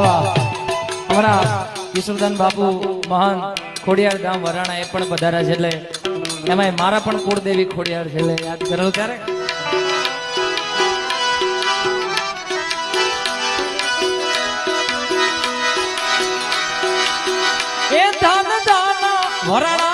વાહ અમારા કિશોરદાન બાપુ મહાન ખોડિયાર ગામ વરાણા એ પણ પધાર્યા છે, એટલે એમાં મારા પણ કુળદેવી ખોડિયાર છે, એટલે યાદ કરો ક્યારે એ ધાન ધાન વરાણા